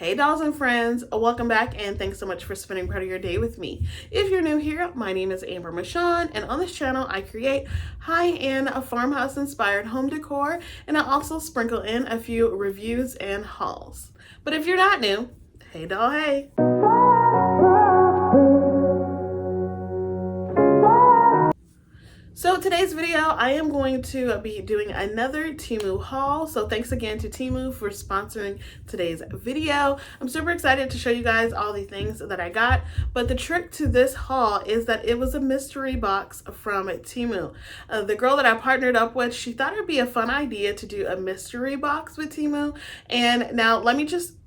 Hey dolls and friends, welcome back and thanks so much for spending part of your day with me. If you're new here, my name is Amber Michon and on this channel I create high-end farmhouse inspired home decor and I also sprinkle in a few reviews and hauls. But if you're not new, hey doll, hey! So today's video, I am going to be doing another Teemu haul. So thanks again to Teemu for sponsoring today's video. I'm super excited to show you guys all the things that I got. But the trick to this haul is that it was a mystery box from Teemu. The girl that I partnered up with, she thought it'd be a fun idea to do a mystery box with Teemu. And now let me just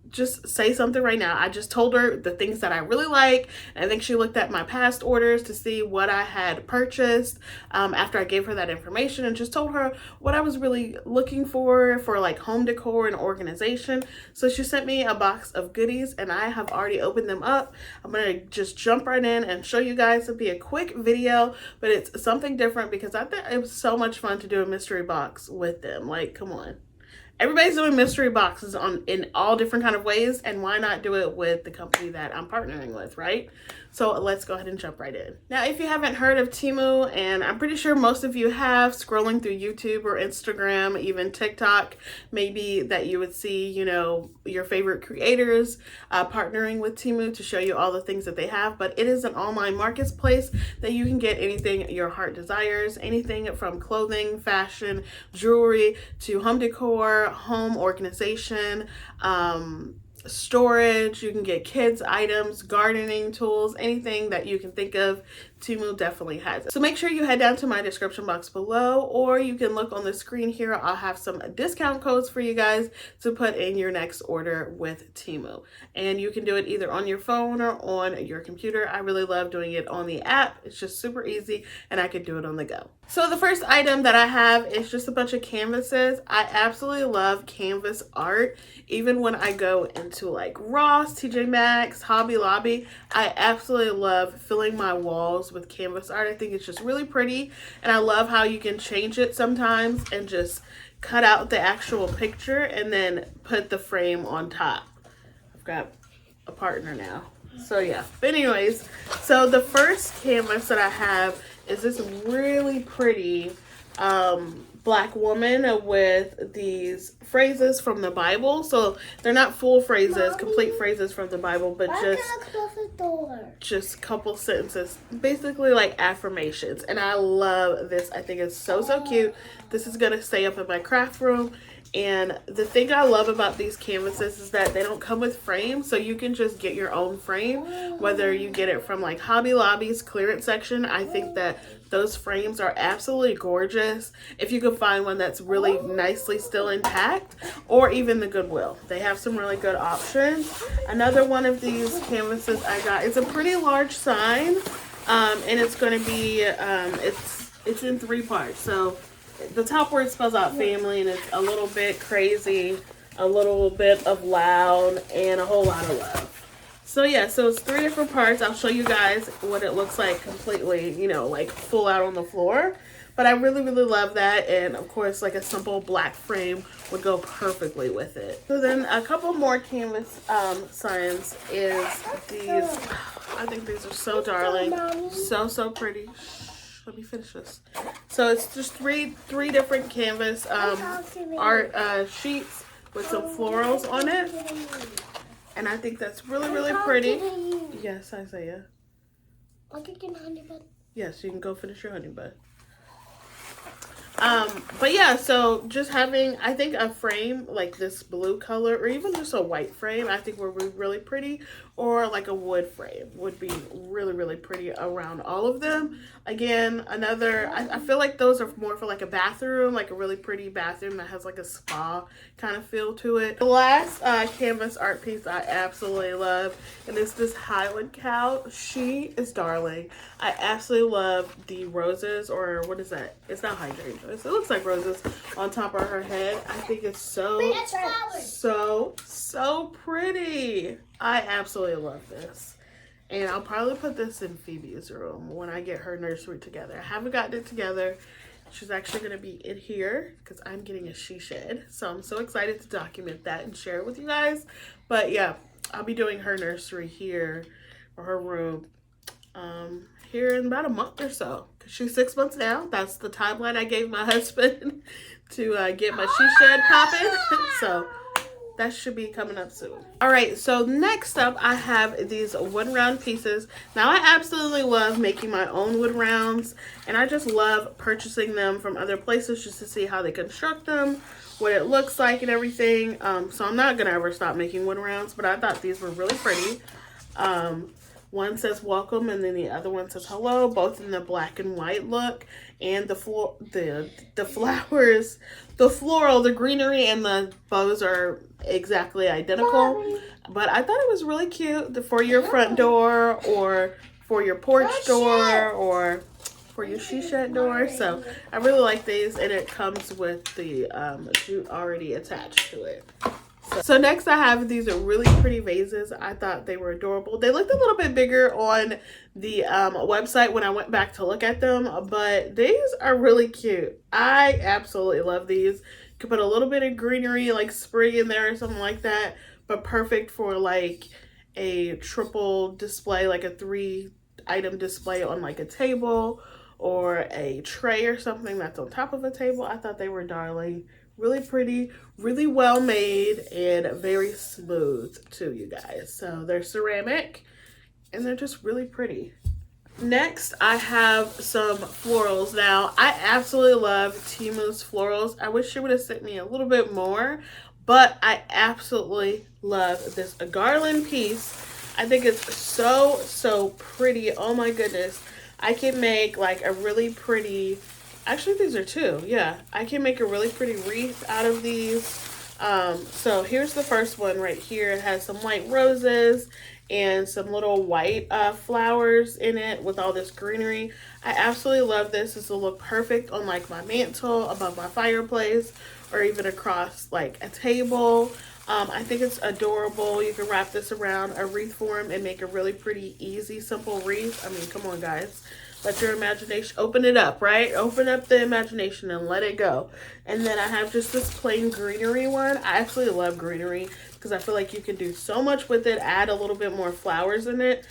say something right now. I just told her the things that I really like. I think she looked at my past orders to see what I had purchased after I gave her that information, and just told her what I was really looking for like home decor and organization. So she sent me a box of goodies and I have already opened them up. I'm gonna just jump right in and show you guys. It'll be a quick video, but it's something different because I think it was so much fun to do a mystery box with them. Like, come on. Everybody's doing mystery boxes in all different kind of ways, and why not do it with the company that I'm partnering with, right? So let's go ahead and jump right in. Now, if you haven't heard of Teemu, and I'm pretty sure most of you have, scrolling through YouTube or Instagram, even TikTok, maybe that you would see, you know, your favorite creators partnering with Teemu to show you all the things that they have. But it is an online marketplace that you can get anything your heart desires, anything from clothing, fashion, jewelry, to home decor, home organization, storage. You can get kids items, gardening tools, anything that you can think of. Teemu definitely has it. So make sure you head down to my description box below, or you can look on the screen here. I'll have some discount codes for you guys to put in your next order with Teemu. And you can do it either on your phone or on your computer. I really love doing it on the app. It's just super easy and I can do it on the go. So the first item that I have is just a bunch of canvases. I absolutely love canvas art. Even when I go into like Ross, TJ Maxx, Hobby Lobby, I absolutely love filling my walls with canvas art. I think it's just really pretty, and I love how you can change it sometimes and just cut out the actual picture and then put the frame on top. I've got a partner now. So yeah, but anyways, so the first canvas that I have is this really pretty black woman with these phrases from the Bible. So they're not full phrases, complete phrases from the Bible, but just a couple sentences, basically like affirmations. And I love this. I think it's so cute. This is gonna stay up in my craft room. And the thing I love about these canvases is that they don't come with frames, so you can just get your own frame, whether you get it from like Hobby Lobby's clearance section. I think that those frames are absolutely gorgeous. If you can find one that's really nicely still intact, or even the Goodwill. They have some really good options. Another one of these canvases I got is a pretty large sign, and it's going to be, it's in 3 parts. So the top word spells out family, and it's a little bit crazy, a little bit of loud, and a whole lot of love. So yeah, so it's 3 different parts. I'll show you guys what it looks like completely, you know, like full out on the floor. But I really love that, and of course like a simple black frame would go perfectly with it. So then a couple more canvas signs is these. I think these are so darling, so pretty. Let me finish this. So it's just three different canvas art sheets with some florals on it, and I think that's really pretty. Yes, Isaiah. I'll get your honey bun. Yes, you can go finish your honey bun. But yeah, so just having, I think, a frame like this blue color, or even just a white frame, I think would be really pretty, or like a wood frame would be really pretty around all of them. Again, another, I feel like those are more for like a bathroom, like a really pretty bathroom that has like a spa kind of feel to it. The last canvas art piece I absolutely love, and it's this Highland cow. She is darling. I absolutely love the roses, or what is that? It's not hydrangeas. It looks like roses on top of her head. I think it's so pretty. I absolutely love this. And I'll probably put this in Phoebe's room when I get her nursery together. I haven't gotten it together She's actually going to be in here because I'm getting a she shed. So I'm so excited to document that and share it with you guys. But yeah, I'll be doing her nursery here, or her room, here in about a month or so. Because she's 6 months now. That's the timeline I gave my husband to get my she shed popping. So that should be coming up soon. All right, so next up I have these wood round pieces. Now I absolutely love making my own wood rounds, and I just love purchasing them from other places just to see how they construct them, what it looks like and everything. So I'm not gonna ever stop making wood rounds, but I thought these were really pretty. One says welcome and then the other one says hello, both in the black and white look. And the flowers, the floral, the greenery and the bows are exactly identical. But I thought it was really cute for your front door or for your porch door or for your she shed door. So I really like these, and it comes with the jute already attached to it. So next I have these really pretty vases. I thought they were adorable. They looked a little bit bigger on the website when I went back to look at them, but these are really cute. I absolutely love these. You could put a little bit of greenery like spring in there or something like that, but perfect for like a triple display, like a 3-item display on like a table or a tray or something that's on top of a table. I thought they were darling. Really pretty, really well made, and very smooth too, you guys. So they're ceramic and they're just really pretty. Next, I have some florals. Now, I absolutely love Teemu's florals. I wish she would have sent me a little bit more, but I absolutely love this Garland piece. I think it's so pretty. Oh my goodness. I can make like a really pretty, actually these are 2, yeah. I can make a really pretty wreath out of these. So here's the first one right here. It has some white roses and some little white flowers in it with all this greenery. I absolutely love this. This will look perfect on like my mantle, above my fireplace, or even across like a table. I think it's adorable. You can wrap this around a wreath form and make a really pretty, easy, simple wreath. I mean, come on, guys. Let your imagination, open it up, right? Open up the imagination and let it go. And then I have just this plain greenery one. I actually love greenery because I feel like you can do so much with it. Add a little bit more flowers in it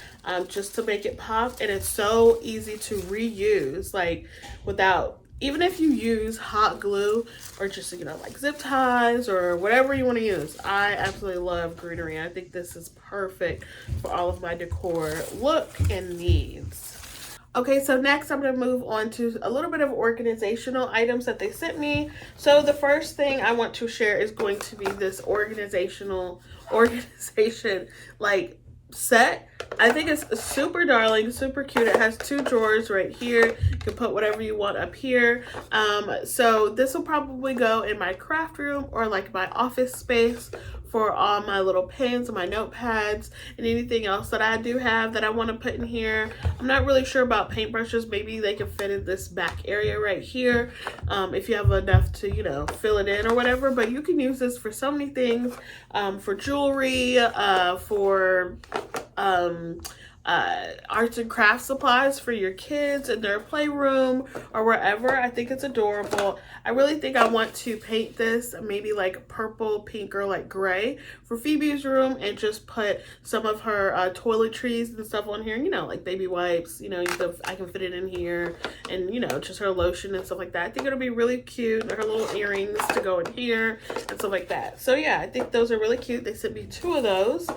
just to make it pop. And it's so easy to reuse, like without, even if you use hot glue or just, you know, like zip ties or whatever you want to use. I absolutely love greenery. I think this is perfect for all of my decor look and needs. Okay, so next I'm going to move on to a little bit of organizational items that they sent me. So the first thing I want to share is going to be this organization like set. I think it's super darling, super cute. It has 2 drawers right here. You can put whatever you want up here. So this will probably go in my craft room or like my office space for all my little pens and my notepads and anything else that I do have that I want to put in here. I'm not really sure about paintbrushes. Maybe they can fit in this back area right here if you have enough to, you know, fill it in or whatever. But you can use this for so many things, for jewelry, for arts and crafts supplies for your kids in their playroom or wherever. I think it's adorable. I really think I want to paint this maybe like purple, pink, or like gray for Phoebe's room and just put some of her toiletries and stuff on here, you know, like baby wipes, you know, I can fit it in here, and you know, just her lotion and stuff like that. I think it'll be really cute. Her little earrings to go in here and stuff like that. So yeah, I think those are really cute. They sent me 2 of those.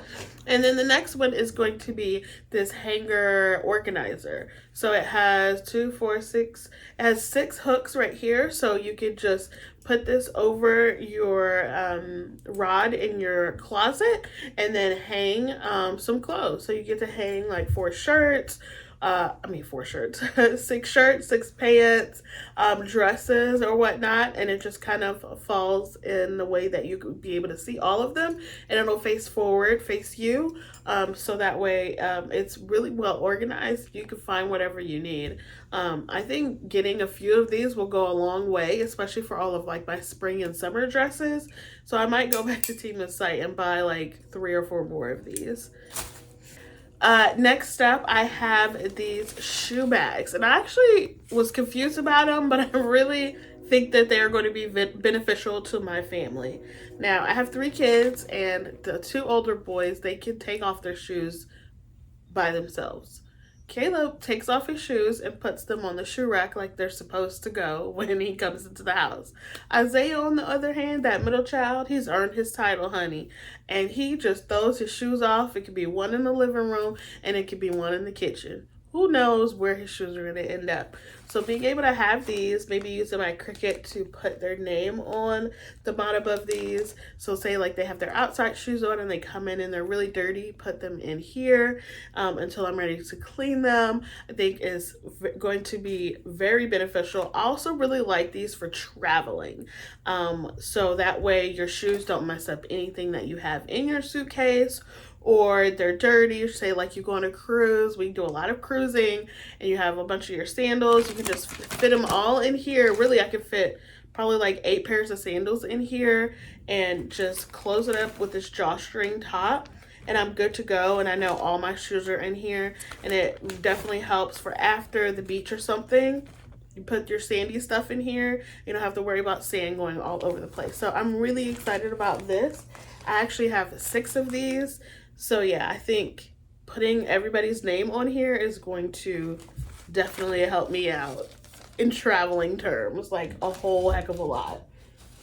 And then the next one is going to be this hanger organizer. So it has 2, 4, 6, it has 6 hooks right here. So you can just put this over your rod in your closet and then hang some clothes. So you get to hang like 4 shirts, 6 shirts, 6 pants, dresses or whatnot, and it just kind of falls in the way that you could be able to see all of them, and it'll face forward, face you, so that way it's really well organized. You can find whatever you need. I think getting a few of these will go a long way, especially for all of like my spring and summer dresses. So I might go back to Teemu's site and buy like 3 or 4 more of these. Next up, I have these shoe bags, and I actually was confused about them, but I really think that they're going to be beneficial to my family. Now, I have 3 kids, and the 2 older boys, they can take off their shoes by themselves. Caleb takes off his shoes and puts them on the shoe rack like they're supposed to go when he comes into the house. Isaiah, on the other hand, that middle child, he's earned his title, honey. And he just throws his shoes off. It could be one in the living room and it could be one in the kitchen. Who knows where his shoes are going to end up. So being able to have these, maybe using my Cricut to put their name on the bottom of these. So say like they have their outside shoes on and they come in and they're really dirty, put them in here until I'm ready to clean them. I think is going to be very beneficial. I also really like these for traveling. So that way your shoes don't mess up anything that you have in your suitcase, or they're dirty. Say like you go on a cruise, we do a lot of cruising, and you have a bunch of your sandals, you can just fit them all in here. Really, I could fit probably like 8 pairs of sandals in here and just close it up with this drawstring top, and I'm good to go. And I know all my shoes are in here, and it definitely helps for after the beach or something. You put your sandy stuff in here, you don't have to worry about sand going all over the place. So I'm really excited about this. I actually have 6 of these. So yeah, I think putting everybody's name on here is going to definitely help me out in traveling terms, like a whole heck of a lot.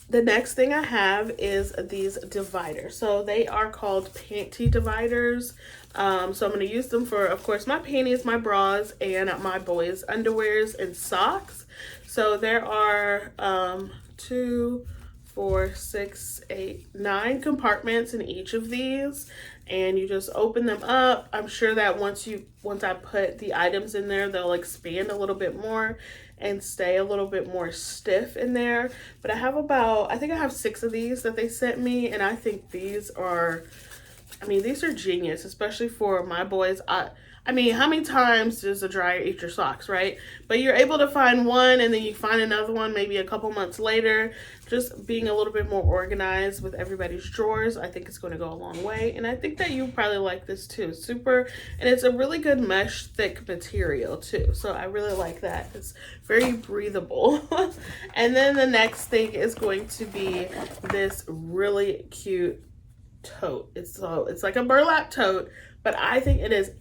The next thing I have is these dividers. So they are called panty dividers. So I'm going to use them for, of course, my panties, my bras, and my boys' underwears and socks. So there are 2, 4, 6, 8, 9 compartments in each of these, and you just open them up. I'm sure that once I put the items in there, they'll expand a little bit more and stay a little bit more stiff in there. But I think I have 6 of these that they sent me, and I think these are genius, especially for my boys. I mean, how many times does a dryer eat your socks, right? But you're able to find one and then you find another one maybe a couple months later. Just being a little bit more organized with everybody's drawers, I think it's going to go a long way. And I think that you probably like this too. And it's a really good mesh thick material too. So I really like that. It's very breathable. And then the next thing is going to be this really cute tote. It's like a burlap tote, but I think it is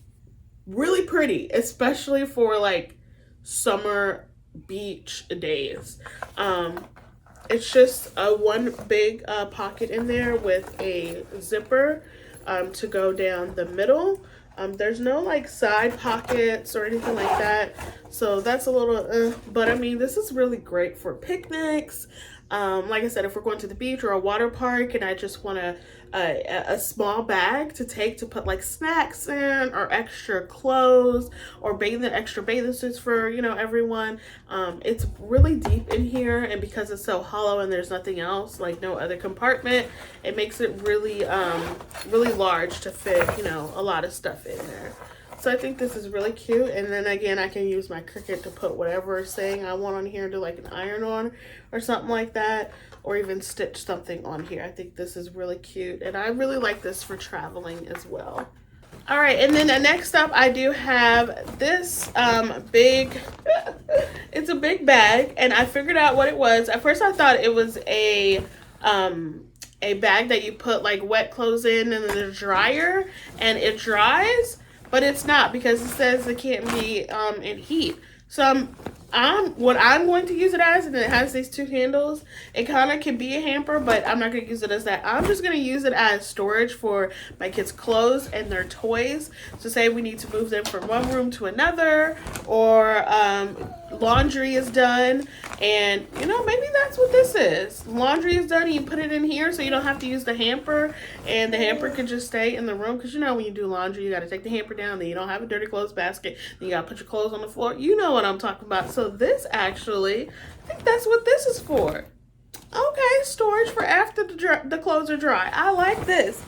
really pretty, especially for like summer beach days. It's just one big pocket in there with a zipper to go down the middle. There's no like side pockets or anything like that, so that's a little but I mean, this is really great for picnics. Like I said, if we're going to the beach or a water park and I just want a small bag to take to put like snacks in, or extra clothes, or extra bathing suits for, everyone. It's really deep in here, and because it's so hollow and there's nothing else, like no other compartment, it makes it really really large to fit, a lot of stuff in there. So I think this is really cute. And then again, I can use my Cricut to put whatever saying I want on here, do like an iron on or something like that, or even stitch something on here. I think this is really cute, and I really like this for traveling as well. All right, and then next up, I do have this big, it's a big bag, and I figured out what it was. At first, I thought it was a bag that you put like wet clothes in the dryer, and it dries. But it's not, because it says it can't be in heat. So what I'm going to use it as, and it has these 2 handles, it kind of can be a hamper, but I'm not going to use it as that. I'm just going to use it as storage for my kids' clothes and their toys. So say we need to move them from one room to another, or laundry is done, and maybe that's what this is. Laundry is done and you put it in here, so you don't have to use the hamper, and the hamper can just stay in the room, because when you do laundry, you got to take the hamper down, then you don't have a dirty clothes basket, then you got to put your clothes on the floor. You know what I'm talking about. So this actually, I think that's what this is for. Okay, storage for after the clothes are dry. I like this.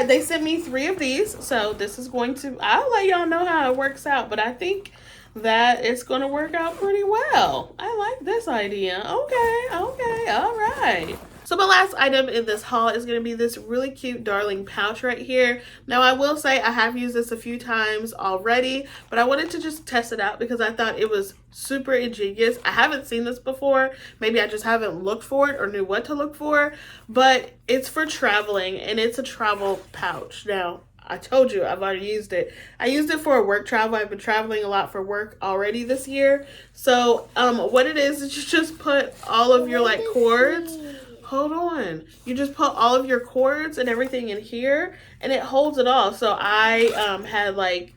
They sent me 3 of these, so this is I'll let y'all know how it works out, but I think that it's going to work out pretty well. I like this idea. Okay, all right. So my last item in this haul is going to be this really cute darling pouch right here. Now I will say I have used this a few times already, but I wanted to just test it out because I thought it was super ingenious. I haven't seen this before. Maybe I just haven't looked for it or knew what to look for, but it's for traveling and it's a travel pouch. Now, I told you I've already used it. I used it for work travel. I've been traveling a lot for work already this year. So what it is you just put all of your like cords. Hold on. You just put all of your cords and everything in here and it holds it all. So I had like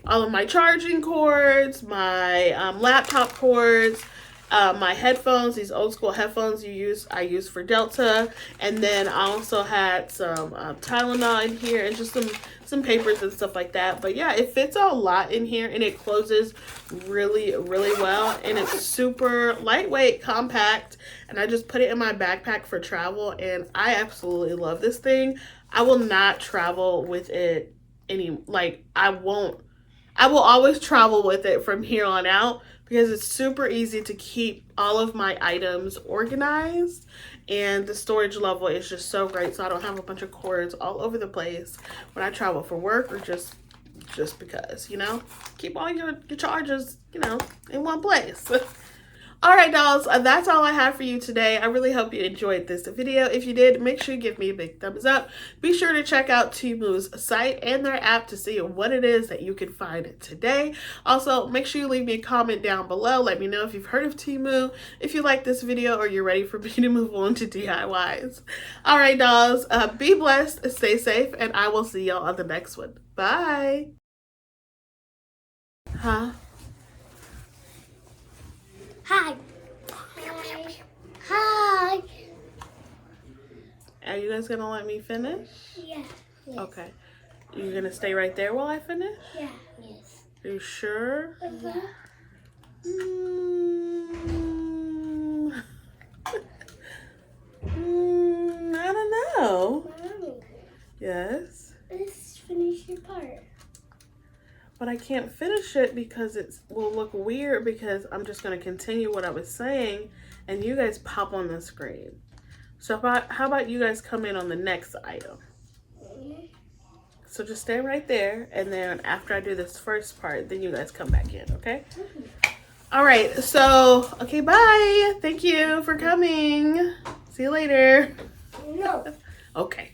all of my charging cords, my laptop cords, my headphones, these old school headphones I use for Delta, and then I also had some Tylenol in here and just some papers and stuff like that. But yeah, it fits a lot in here and it closes really well, and it's super lightweight, compact, and I just put it in my backpack for travel, and I absolutely love this thing. I will not travel with it I will always travel with it from here on out because it's super easy to keep all of my items organized, and the storage level is just so great, so I don't have a bunch of cords all over the place when I travel for work or just because, you know, keep all your chargers, you know, in one place. All right, dolls, that's all I have for you today. I really hope you enjoyed this video. If you did, make sure you give me a big thumbs up. Be sure to check out Teemu's site and their app to see what it is that you can find today. Also, make sure you leave me a comment down below. Let me know if you've heard of Teemu, if you like this video, or you're ready for me to move on to DIYs. All right, dolls, be blessed, stay safe, and I will see y'all on the next one. Bye. Huh? Hi. Hi. Are you guys gonna let me finish? Yeah. Yes. Okay. You're gonna stay right there while I finish? Yeah. Yes. Are you sure? Yeah. I don't know. Mommy, Yes. let's finish your part. But I can't finish it because it will look weird because I'm just going to continue what I was saying and you guys pop on the screen. So how about you guys come in on the next item? So just stay right there, and then after I do this first part, then you guys come back in, okay? All right, so, okay, bye. Thank you for coming. See you later. No. Okay.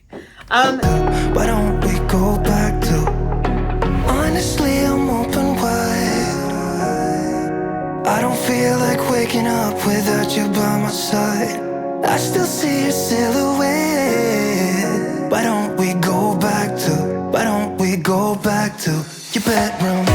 Why don't we go back to, honestly, I'm open wide. I don't feel like waking up without you by my side. I still see your silhouette. Why don't we go back to your bedroom?